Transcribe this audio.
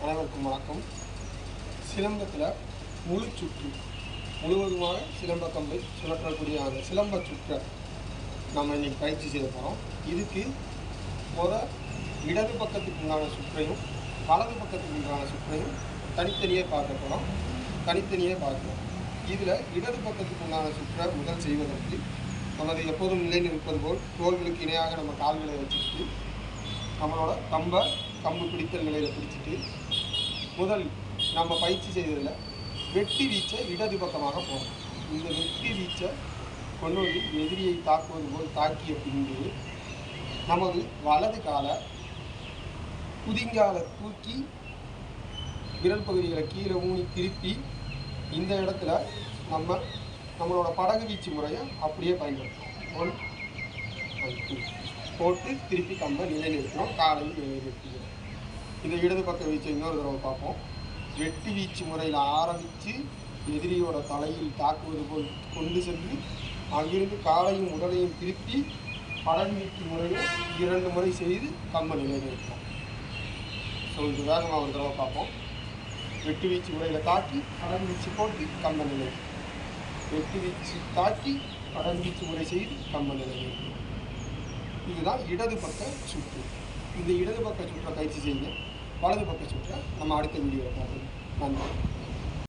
அனைவருக்கும் வணக்கம். சிலம்பத்தில் முழு சுற்று முழுவதுமாக சிலம்ப கம்பை சுழற்றக்கூடிய அந்த சிலம்ப சுற்றை நம்ம இன்றைக்கி பயிற்சி செய்ய போகிறோம். இதுக்கு இடது பக்கத்துக்கு உண்டான சுற்றையும் வலது பக்கத்துக்கு உண்டான சுற்றையும் தனித்தனியே பார்க்க போகிறோம். இதில் இடது பக்கத்துக்கு உண்டான சுற்றை முதல் செய்வதற்கு நமது எப்போதும் நிலை நிற்பது போல் தோள்களுக்கு இணையாக நம்ம கால்களை வச்சுக்கிட்டு நம்மளோட கம்பு பிடித்தல் நிலையில் பிடிச்சிட்டு முதல் நம்ம பயிற்சி செய்ததில் வெட்டி வீச்சை இடது பக்கமாக போகணும். இந்த வெட்டி வீச்சை கொண்டு வந்து எதிரியை தாக்குவது போல் தாக்கிய பின்பு நமது வலது காலை குதிங்காலை தூக்கி விரல் பகுதிகளை கீழே ஊனி திருப்பி இந்த இடத்துல நம்மளோட படகு வீச்சு முறையை அப்படியே பயன்படுத்தணும். போட்டு திருப்பி கம்பை நிலைநிறுத்தணும், காலையும் நிலைநிறுத்திக்கிறோம். இந்த இடது பக்க வீச்சை இன்னொரு தடவை பார்ப்போம். வெட்டி வீச்சு முறையில் ஆரம்பித்து எதிரியோட தலையில் தாக்குவது போல் கொண்டு சென்று அங்கிருந்து காலையும் உடலையும் திருப்பி படகு வீச்சு முறையில் 2 முறை செய்து கம்பை நிலைநிறுத்தணும். ஸோ இது வேகமாக ஒரு தடவை பார்ப்போம். வெட்டி வீச்சு முறையில் தாக்கி படகு வீச்சு போட்டு கம்பை நிலைநிறுத்தணும். வெட்டி வீச்சு தாக்கி படகு வீச்சு முறை செய்து கம்பை நிலைநிறுத்தணும். இதுதான் இடது பக்க சுற்று. இந்த இடது பக்க சுற்றை பயிற்சி செய்ய வலது பக்க சுற்றை நம்ம அடுத்த வீடியோவில் பார்ப்போம். நன்றி.